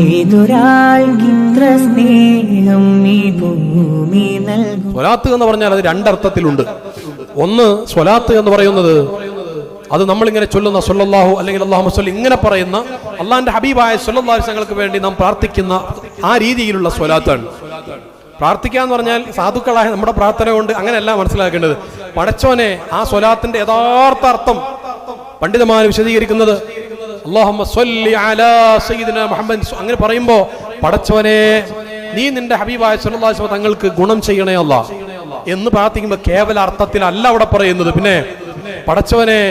ഏതൊരാൾക്കിത്ര സ്നേഹം ഈ ഭൂമി നൽകും. സ്വലാത്ത് എന്ന് പറഞ്ഞാൽ അത് രണ്ടർത്ഥത്തിലുണ്ട്. ഒന്ന്, സ്വലാത്ത് എന്ന് പറയുന്നത് അത് നമ്മളിങ്ങനെ ചൊല്ലുന്ന സ്വല്ലല്ലാഹു അല്ലെങ്കിൽ അല്ലാഹുമ്മ സ്വല്ലി ഇങ്ങനെ പറയുന്ന അള്ളാഹിന്റെ ഹബീബായ സ്വല്ലല്ലാഹു അലൈഹി വസല്ലമക്ക് വേണ്ടി നാം പ്രാർത്ഥിക്കുന്ന ആ രീതിയിലുള്ള സ്വലാത്താണ്. പ്രാർത്ഥിക്കുക എന്ന് പറഞ്ഞാൽ സാധുക്കളായ നമ്മുടെ പ്രാർത്ഥന കൊണ്ട് അങ്ങനെയല്ല മനസ്സിലാക്കേണ്ടത്. പടച്ചോനെ, ആ സ്വലാത്തിന്റെ യഥാർത്ഥ അർത്ഥം പണ്ഡിതന്മാർ വിശദീകരിക്കുന്നത് അല്ലാഹുമ്മ സ്വല്ലി അലാ സയ്യിദിനാ മുഹമ്മദ് അങ്ങനെ പറയുമ്പോ, പടച്ചോനെ നീ നിന്റെ ഹബീബായ സ്വല്ലല്ലാഹു അലൈഹി വസല്ലം തങ്ങൾക്ക് ഗുണം ചെയ്യണേ അല്ലാഹ് എന്ന് പ്രാർത്ഥിക്കുമ്പോൾ കേവല അർത്ഥത്തിലല്ല അവിടെ പറയുന്നത്. പിന്നെ പടച്ചവനെ,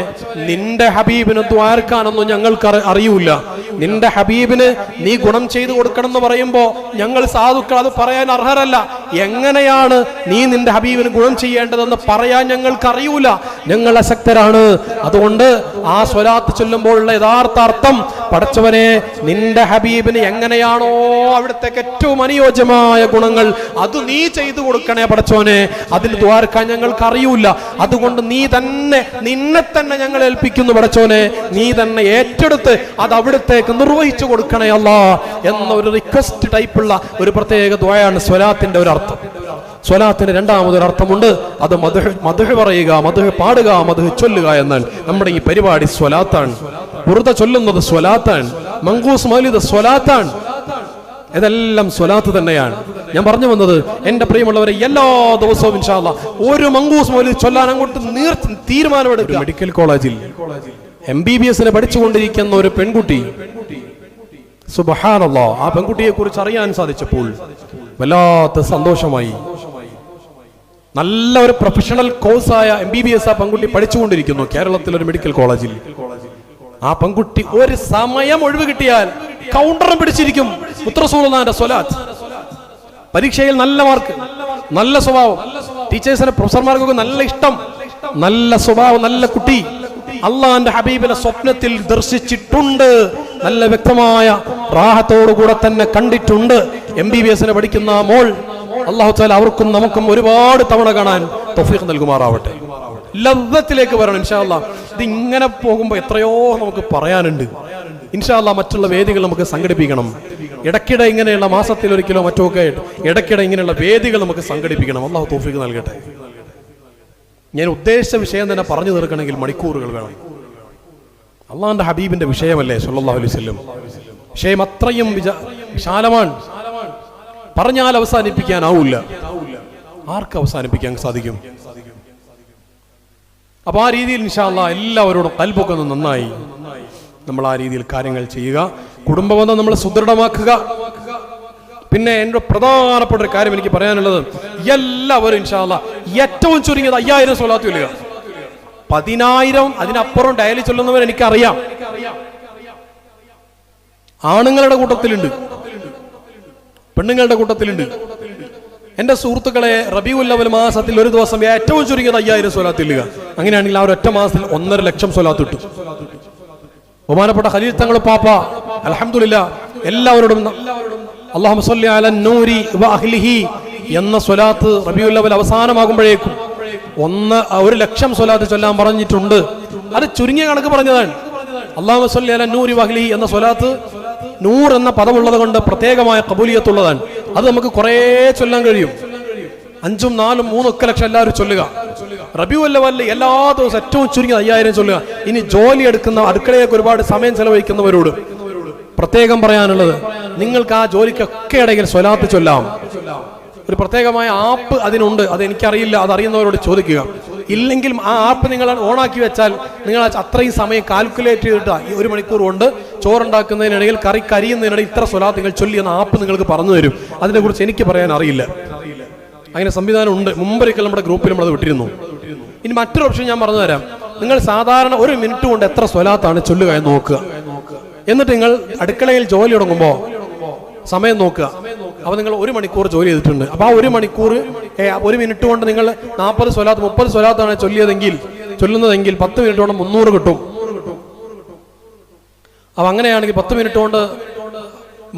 നിന്റെ ഹബീബിന് ദ്വാരക്കാനൊന്നും ഞങ്ങൾക്ക് അറിയൂല, നിന്റെ ഹബീബിന് നീ ഗുണം ചെയ്തു കൊടുക്കണം എന്ന് പറയുമ്പോ ഞങ്ങൾ സാധുക്കൾ അത് പറയാൻ അർഹരല്ല. എങ്ങനെയാണ് നീ നിന്റെ ഹബീബിന് ഗുണം ചെയ്യേണ്ടതെന്ന് പറയാൻ ഞങ്ങൾക്ക് അറിയൂല, ഞങ്ങൾ അശക്തരാണ്. അതുകൊണ്ട് ആ സ്വലാത്ത് ചൊല്ലുമ്പോഴുള്ള യഥാർത്ഥ അർത്ഥം, പടച്ചവനെ നിന്റെ ഹബീബിന് എങ്ങനെയാണോ അവിടുത്തേക്ക് ഏറ്റവും അനുയോജ്യമായ ഗുണങ്ങൾ അത് നീ ചെയ്തു കൊടുക്കണേ പടച്ചവനെ, അതിന് ദ്വാരക്കാൻ ഞങ്ങൾക്ക് അറിയൂല. അതുകൊണ്ട് നീ തന്നെ, നിന്നെ തന്നെ ഞങ്ങൾ ഏൽപ്പിക്കുന്നു പടച്ചോനെ, നീ തന്നെ ഏറ്റെടുത്ത് അത് അവിടുത്തേക്ക് നിർവഹിച്ചു കൊടുക്കണേ അല്ലാ എന്ന ഒരു റിക്വസ്റ്റ് ടൈപ്പുള്ള ഒരു പ്രത്യേക ദുആയാണ് സ്വലാത്തിന്റെ ഒരു അർത്ഥം. സ്വലാത്തിന് രണ്ടാമതൊരു അർത്ഥമുണ്ട്, അത് മദ്ഹ് പറയുക, മദ്ഹ് പാടുക, മദ്ഹ് ചൊല്ലുക എന്നാൽ. നമ്മുടെ ഈ പരിപാടി സ്വലാത്താണ്, ബുർദ ചൊല്ലുന്നത് സ്വലാത്താണ്, മങ്കൂസ് മൗലിദ് സ്വലാത്താണ്, ഇതെല്ലാം സ്വലാത്ത് തന്നെയാണ്. ഞാൻ പറഞ്ഞു വന്നത്, എന്റെ പ്രിയമുള്ളവരെ, എല്ലാ ദിവസവും ഇൻഷാ അല്ലാഹ് ഒരു മങ്കൂസ് മൗലിദ് ചൊല്ലാൻ അങ്ങോട്ട് തീരുമാനമെടുക്കുക. മെഡിക്കൽ കോളേജിൽ MBBS പഠിച്ചുകൊണ്ടിരിക്കുന്ന ഒരു പെൺകുട്ടി, സുബ്ഹാനല്ലാഹ്, ആ പെൺകുട്ടിയെ കുറിച്ച് അറിയാൻ സാധിച്ചപ്പോൾ വല്ലാത്ത സന്തോഷമായി. നല്ല ഒരു പ്രൊഫഷണൽ കോഴ്സായ MBBS ആ പെൺകുട്ടി പഠിച്ചുകൊണ്ടിരിക്കുന്നു കേരളത്തിലെ ഒരു മെഡിക്കൽ കോളേജിൽ. ആ പെൺകുട്ടി ഒരു സമയം ഒഴിവ് കിട്ടിയാൽ കൗണ്ടറും പിടിച്ചിരിക്കും മുത്തറസൂലുള്ളാഹിന്റെ സ്വലാത്ത്. പരീക്ഷയിൽ നല്ല മാർക്ക്, നല്ല സ്വഭാവം, ടീച്ചേഴ്സിന് പ്രൊഫസർമാർക്കൊക്കെ നല്ല ഇഷ്ടം, നല്ല സ്വഭാവം, നല്ല കുട്ടി. അള്ളാഹിന്റെ ഹബീബിനെ സ്വപ്നത്തിൽ ദർശിച്ചിട്ടുണ്ട്, നല്ല വ്യക്തമായ റാഹത്തോടുകൂടെ തന്നെ കണ്ടിട്ടുണ്ട്. MBBS പഠിക്കുന്ന മോൾ, അല്ലാഹു തആല അവർക്കും നമുക്കും ഒരുപാട് തവണ കാണാൻ തൗഫീഖ് നൽകുമാറാവട്ടെ. ലദ്ദത്തിലേക്ക് വരണം ഇൻഷാ അല്ലാഹ്. ഇത് ഇങ്ങനെ പോകുമ്പോൾ എത്രയോ നമുക്ക് പറയാനുണ്ട്. ഇൻഷാ അല്ലാഹ് മറ്റുള്ള വേദികൾ നമുക്ക് സംഘടിപ്പിക്കണം. ഇടയ്ക്കിടെ ഇങ്ങനെയുള്ള മാസത്തിൽ ഒരിക്കലോ മറ്റോ ഒക്കെ ഇടയ്ക്കിടെ ഇങ്ങനെയുള്ള വേദികൾ നമുക്ക് സംഘടിപ്പിക്കണം. അല്ലാഹു തൗഫീഖ് നൽകട്ടെ. ഞാൻ ഉദ്ദേശിച്ച വിഷയം തന്നെ പറഞ്ഞു തീർക്കണമെങ്കിൽ മണിക്കൂറുകൾ വേണം. അള്ളാഹിന്റെ ഹബീബിന്റെ വിഷയമല്ലേ സല്ലല്ലാഹു അലൈഹി വസല്ലം. വിഷയം അത്രയും വിശാലമാണ്, പറഞ്ഞാൽ അവസാനിപ്പിക്കാനാവില്ല. ആർക്ക് അവസാനിപ്പിക്കാൻ സാധിക്കും? അപ്പൊ ആ രീതിയിൽ ഇൻഷാ അല്ലാഹ് എല്ലാവരോടും ഖൽബൊക്കെ ഒന്ന് നന്നായി നമ്മൾ ആ രീതിയിൽ കാര്യങ്ങൾ ചെയ്യുക. കുടുംബബന്ധം നമ്മൾ സുദൃഢമാക്കുക. പിന്നെ എൻ്റെ പ്രധാനപ്പെട്ട ഒരു കാര്യം എനിക്ക് പറയാനുള്ളത്, എല്ലാവരും ഇൻഷാ അല്ലാഹ് ഏറ്റവും ചുരുങ്ങിയത് 5000 സ്വലാത്ത് ചൊല്ലുക. 10,000 അതിനപ്പുറം ഡയലി ചൊല്ലുന്നവർ എനിക്കറിയാം. ആണുങ്ങളുടെ കൂട്ടത്തിലുണ്ട്, പെണ്ണുങ്ങളുടെ കൂട്ടത്തിലുണ്ട്. എന്റെ സുഹൃത്തുക്കളെ, റബീഉൽ അവ്വൽ മാസത്തിൽ ഒരു ദിവസം ഏറ്റവും ചുരുങ്ങിയത് 5000 സ്വലാത്ത് ചൊല്ലുക. അങ്ങനെയാണെങ്കിൽ ആ ഒരൊറ്റ മാസത്തിൽ 1.5 ലക്ഷം സ്വലാത്ത് കിട്ടും. ബഹുമാനപ്പെട്ട ഖലീൽ തങ്ങൾ പാപ്പ അൽഹംദുലില്ലാഹ് എല്ലാവരോടും അല്ലാഹുമ്മ സ്വല്ലി അലൻ നൂരി വ അഹ്ലിഹി എന്ന സ്വലാത്ത് റബീഉൽ അവ്വൽ അവസാനമാകുമ്പോഴേക്കും 1 ലക്ഷം സ്വലാത്ത് ചൊല്ലാൻ പറഞ്ഞിട്ടുണ്ട്. അത് ചുരുങ്ങിയ കണക്ക് പറഞ്ഞതാണ്. അല്ലാഹുമ്മ സ്വല്ലി അലൻ നൂരി വ അഹ്ലിഹി എന്ന സ്വലാത്ത്, നൂർ എന്ന പദമുള്ളത് കൊണ്ട് പ്രത്യേകമായ ഖബൂലിയത്തുള്ളതാണ്. അത് നമുക്ക് കുറേ ചൊല്ലാൻ കഴിയും. 5, 4, 3 ഒക്കെ ലക്ഷം എല്ലാവരും ചൊല്ലുക. റബീഉൽ അവ്വൽ എല്ലാ ദിവസവും ഏറ്റവും ചുരുങ്ങിയത് 5000 ചൊല്ലുക. ഇനി ജോലി എടുക്കുന്ന, അടുക്കളയൊക്കെ ഒരുപാട് സമയം ചെലവഴിക്കുന്നവരോട് പ്രത്യേകം പറയാനുള്ളത്, നിങ്ങൾക്ക് ആ ജോലിക്കൊക്കെ ഇടയിൽ സ്വലാത്ത് ചൊല്ലാം. ഒരു പ്രത്യേകമായ ആപ്പ് അതിനുണ്ട്, അത് എനിക്കറിയില്ല, അതറിയുന്നവരോട് ചോദിക്കുക. ഇല്ലെങ്കിൽ ആ ആപ്പ് നിങ്ങൾ ഓണാക്കി വെച്ചാൽ നിങ്ങൾ അത്രയും സമയം കാൽക്കുലേറ്റ് ചെയ്തിട്ട് 1 മണിക്കൂർ കൊണ്ട് ചോറുണ്ടാക്കുന്നതിനിടയിൽ കറി കരിയുന്നതിനിടയിൽ ഇത്ര സ്വലാത്ത് നിങ്ങൾ ചൊല്ലി എന്ന ആപ്പ് നിങ്ങൾക്ക് പറഞ്ഞു തരും. അതിനെക്കുറിച്ച് എനിക്ക് പറയാൻ അറിയില്ല. അങ്ങനെ സംവിധാനം ഉണ്ട്. മുമ്പൊരിക്കൽ നമ്മുടെ ഗ്രൂപ്പിൽ നമ്മളത് വിട്ടിരുന്നു. ഇനി മറ്റൊരു ഓപ്ഷൻ ഞാൻ പറഞ്ഞു തരാം. നിങ്ങൾ സാധാരണ 1 മിനിറ്റ് കൊണ്ട് എത്ര സ്വലാത്താണ് ചൊല്ലുക എന്ന് നോക്കുക. എന്നിട്ട് നിങ്ങൾ അടുക്കളയിൽ ജോലി തുടങ്ങുമ്പോൾ സമയം നോക്കുക. അപ്പൊ നിങ്ങൾ 1 മണിക്കൂർ ജോലി ചെയ്തിട്ടുണ്ട്. അപ്പൊ ആ 1 മണിക്കൂർ 1 മിനിറ്റ് കൊണ്ട് നിങ്ങൾ 40 സ്വലാത്ത് 30 സ്വലാത്താണ് ചൊല്ലുന്നതെങ്കിൽ 10 മിനിറ്റ് കൊണ്ട് 300 കിട്ടും. അപ്പൊ അങ്ങനെയാണെങ്കിൽ 10 മിനിറ്റ് കൊണ്ട്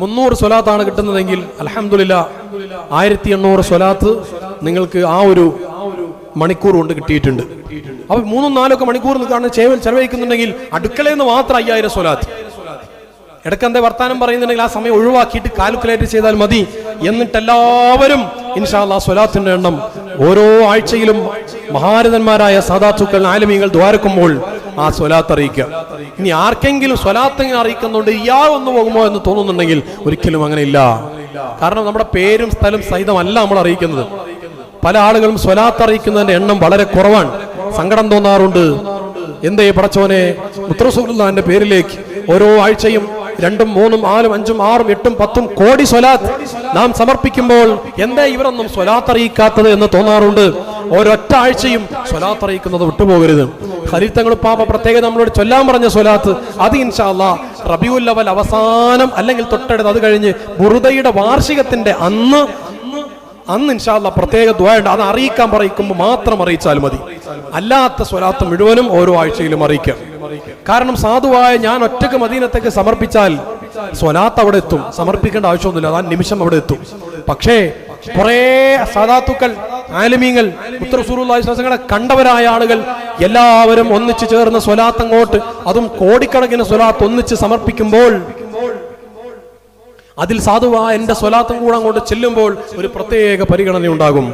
300 സ്വലാത്താണ് കിട്ടുന്നതെങ്കിൽ അൽഹംദുലില്ലാഹ് 1800 സ്വലാത്ത് നിങ്ങൾക്ക് ആ ഒരു മണിക്കൂർ കൊണ്ട് കിട്ടിയിട്ടുണ്ട്. അപ്പൊ 3-4 മണിക്കൂർ ചെലവഴിക്കുന്നുണ്ടെങ്കിൽ അടുക്കളയിൽ നിന്ന് മാത്രം 5000 സ്വലാത്ത്. ഇടയ്ക്കെന്തേ വർത്താനം പറയുന്നുണ്ടെങ്കിൽ ആ സമയം ഒഴിവാക്കിയിട്ട് കാൽക്കുലേറ്റ് ചെയ്താൽ മതി. എന്നിട്ട് എല്ലാവരും ഇൻഷാ അല്ലാഹ് സ്വലാത്തിന്റെ എണ്ണം ഓരോ ആഴ്ചയിലും മഹാരഥന്മാരായ സാദാത്തുക്കൾ ആലിമീങ്ങൾ ദ്വാരക്കുമ്പോൾ ആ സ്വലാത്ത് അറിയിക്കുക. ഇനി ആർക്കെങ്കിലും സ്വലാത്ത് ഇങ്ങനെ അറിയിക്കുന്നുണ്ട് ഇയാൾ വന്നു പോകുമോ എന്ന് തോന്നുന്നുണ്ടെങ്കിൽ ഒരിക്കലും അങ്ങനെ ഇല്ല. കാരണം നമ്മുടെ പേരും സ്ഥലം സഹിതമല്ല നമ്മൾ അറിയിക്കുന്നത്. പല ആളുകളും സ്വലാത്ത് അറിയിക്കുന്നതിന്റെ എണ്ണം വളരെ കുറവാണ്. സങ്കടം തോന്നാറുണ്ട്. എന്തേ പടച്ചോനെ മുത്തറസൂലുള്ളാഹിന്റെ പേരിലേക്ക് ഓരോ ആഴ്ചയും 2, 3, 4, 5, 6, 8, 10 കോടി സ്വലാത്ത് നാം സമർപ്പിക്കുമ്പോൾ എന്തേ ഇവരൊന്നും സ്വലാത്ത് അറിയിക്കാത്തത് എന്ന് തോന്നാറുണ്ട്. ഓരൊറ്റ ആഴ്ചയും സ്വലാത്ത് അറിയിക്കുന്നത് വിട്ടുപോകരുത്. ഖലീൽ തങ്ങൾ പാപ്പ പ്രത്യേകം നമ്മളോട് ചൊല്ലാൻ പറഞ്ഞ സ്വലാത്ത് അത് ഇൻഷാ അല്ലാഹ് റബീഉൽ അവൽ അവസാനം അല്ലെങ്കിൽ തൊട്ടടുത്ത് അത് കഴിഞ്ഞ് ബുറുദയുടെ വാർഷികത്തിന്റെ അന്ന് ഇൻഷാ അല്ലാഹ് പ്രത്യേക ദുആ ഉണ്ട്. അത് അറിയിക്കാൻ പറയിക്കുമ്പോൾ മാത്രം അറിയിച്ചാൽ മതി. അല്ലാത്ത സ്വലാത്ത് മുഴുവനും ഓരോ ആഴ്ചയിലും അറിയിക്കാം. കാരണം സാധുവായ ഞാൻ ഒറ്റക്ക് മദീനത്തേക്ക് സമർപ്പിച്ചാൽ സ്വലാത്ത് അവിടെ എത്തും, സമർപ്പിക്കേണ്ട ആവശ്യമൊന്നുമില്ല, അതാ നിമിഷം അവിടെ എത്തും. പക്ഷേ കുറെ സാദാത്തുക്കൾ ആലിമീങ്ങൾ റസൂലുള്ളാഹി സ്വല്ലല്ലാഹു അലൈഹി വസല്ലം കണ്ടവരായ ആളുകൾ എല്ലാവരും ഒന്നിച്ചു ചേർന്ന് സ്വലാത്ത് അങ്ങോട്ട്, അതും കോടിക്കണക്കിന് സ്വലാത്ത് ഒന്നിച്ച് സമർപ്പിക്കുമ്പോൾ അതിൽ സാധുവായ എന്റെ സ്വലാത്തും കൂടെ അങ്ങോട്ട് ചെല്ലുമ്പോൾ ഒരു പ്രത്യേക പരിഗണന ഉണ്ടാകും.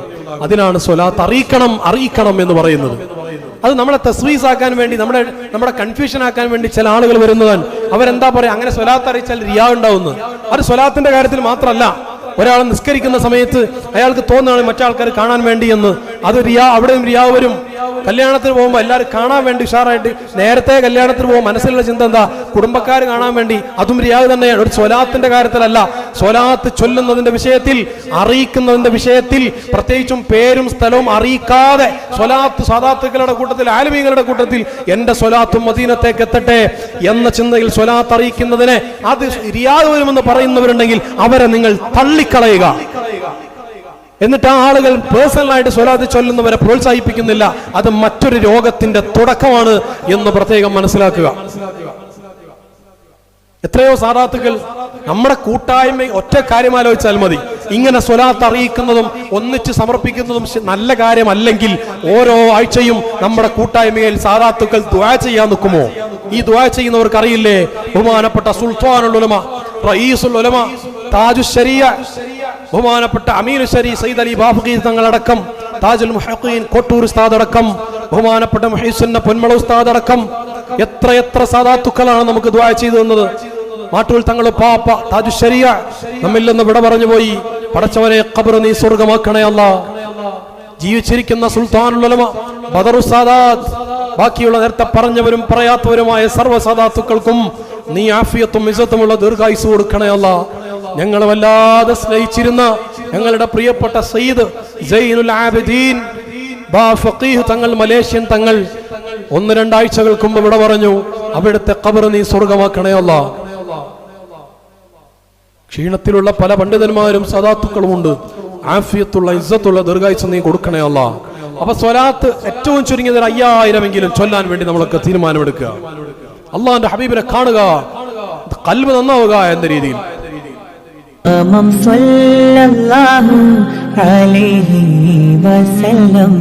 അതിനാണ് സ്വലാത്ത് അറിയിക്കണം എന്ന് പറയുന്നത്. അത് നമ്മളെ തസ്വീസ് ആക്കാൻ വേണ്ടി, നമ്മുടെ കൺഫ്യൂഷൻ ആക്കാൻ വേണ്ടി ചില ആളുകൾ വരുന്നതാണ്. അവരെന്താ പറയാ, അങ്ങനെ സ്വലാത്ത് അറിയിച്ചാൽ റിയാ ഉണ്ടാവുന്നു. അത് സ്വലാത്തിന്റെ കാര്യത്തിൽ മാത്രമല്ല, ഒരാൾ നിസ്കരിക്കുന്ന സമയത്ത് അയാൾക്ക് തോന്നുകയാണ് മറ്റാൾക്കാർ കാണാൻ വേണ്ടി എന്ന്. അത് റിയാ, അവിടെയും റിയാ വരും. കല്യാണത്തിന് പോകുമ്പോൾ എല്ലാവരും കാണാൻ വേണ്ടി ഉഷാറായിട്ട് നേരത്തെ കല്യാണത്തിന് പോകുമ്പോൾ മനസ്സിലുള്ള ചിന്ത എന്താ, കുടുംബക്കാർ കാണാൻ വേണ്ടി, അതും റിയാ തന്നെയാണ്. ഒരു സ്വലാത്തിന്റെ കാര്യത്തിലല്ല, സ്വലാത്ത് ചൊല്ലുന്നതിന്റെ വിഷയത്തിൽ, അറിയിക്കുന്നതിന്റെ വിഷയത്തിൽ, പ്രത്യേകിച്ചും പേരും സ്ഥലവും അറിയിക്കാതെ സ്വലാത്ത് സാദാത്തുക്കളുടെ കൂട്ടത്തിൽ, ആലിമീങ്ങളുടെ കൂട്ടത്തിൽ എന്റെ സ്വലാത്തും മദീനത്തേക്ക് എത്തട്ടെ എന്ന ചിന്തയിൽ സ്വലാത്ത് അറിയിക്കുന്നതിനെ അത് റിയാ വരുമെന്ന് പറയുന്നവരുണ്ടെങ്കിൽ അവരെ നിങ്ങൾ തള്ളിക്കളയുക. എന്നിട്ട് ആ ആളുകൾ പേഴ്സണലായിട്ട് സ്വലാത്ത് ചൊല്ലുന്നവരെ പ്രോത്സാഹിപ്പിക്കുന്നില്ല. അത് മറ്റൊരു രോഗത്തിന്റെ തുടക്കമാണ് എന്ന് പ്രത്യേകം മനസ്സിലാക്കുക. എത്രയോ സാദാത്തുകൾ നമ്മുടെ കൂട്ടായ്മ ഒറ്റ കാര്യം ആലോചിച്ചാൽ മതി. ഇങ്ങനെ സ്വലാത്ത് അറിയിക്കുന്നതും ഒന്നിച്ച് സമർപ്പിക്കുന്നതും നല്ല കാര്യമല്ലെങ്കിൽ ഓരോ ആഴ്ചയും നമ്മുടെ കൂട്ടായ്മയിൽ സാദാത്തുക്കൾ ദുആ ചെയ്യാൻ നിൽക്കുമോ? ഈ ദുആ ചെയ്യുന്നവർക്ക് അറിയില്ലേ, ബഹുമാനപ്പെട്ട സുൽത്താനുൽ ഉലമ, റഈസുൽ ഉലമ, താജുശ് ശരീഅ, ബഹുമാനപ്പെട്ട അമീനുശ് ശരീ സയ്യിദ് അലി ബാഫഖി തങ്ങളടക്കം, താജുൽ മുഹഖ്ഖീൻ കോട്ടൂർ ഉസ്താദ് അടക്കം, ബഹുമാനപ്പെട്ട മുഹീസുന്ന പൊന്മള ഉസ്താദ് അടക്കം എത്ര സാദാത്തുക്കളാണ് നമുക്ക് ദുആ ചെയ്തു തന്നത്. മാട്ടൂൽ തങ്ങൾ പാപ്പ താജുശ് ശരീഅ നമ്മിൽ നിന്ന് വിട പറഞ്ഞു പോയി. പടച്ചവനെ ഖബർ നീ സ്വർഗ്ഗമാക്കണേ അല്ലാഹ്. ജീവിച്ചിരിക്കുന്ന സുൽത്താനുൽ ഉലമ, ബദറു സാദാത്ത്, ബാക്കിയുള്ള നേരത്തെ പറഞ്ഞവരും പറയാത്തവരുമായ സർവ്വ സാദാത്തുക്കൾക്കും നീ ആഫിയത്തും ഇസ്സത്തുമുള്ള ദീർഘായുസ്സ് കൊടുക്കണേ അല്ലാഹ്. ഞങ്ങൾ വല്ലാതെ സ്നേഹിച്ചിരുന്ന ഞങ്ങളുടെ പ്രിയപ്പെട്ട സയ്യിദ് സൈനുൽ ആബിദീൻ ഫഖീഹ് തങ്ങൾ, മലേഷ്യൻ തങ്ങൾ 1-2 ആഴ്ചകൾക്ക് മുമ്പ് ഇവിടെ പറഞ്ഞു. അവിടുത്തെ ഖബർ നീ സ്വർഗ്ഗമാക്കണേ അല്ലാഹ്. ക്ഷീണത്തിലുള്ള പല പണ്ഡിതന്മാരും സദാത്തുക്കളും ഉണ്ട്. ആഫിയത്തുള്ള ഇസ്സത്തുള്ള ദീർഘായുസ്സ് നീ കൊടുക്കണേ അല്ലാഹ്. അപ്പൊ സ്വലാത്ത് ഏറ്റവും ചുരുങ്ങിയത് 5000 ചൊല്ലാൻ വേണ്ടി നമ്മളൊക്കെ തീരുമാനമെടുക്കുക. അള്ളാഹുവിന്റെ ഹബീബിനെ കാണുക, ഖൽബ് നന്നാവുക എന്ന രീതിയിൽ. സല്ലല്ലാഹു അലൈഹി വസല്ലം.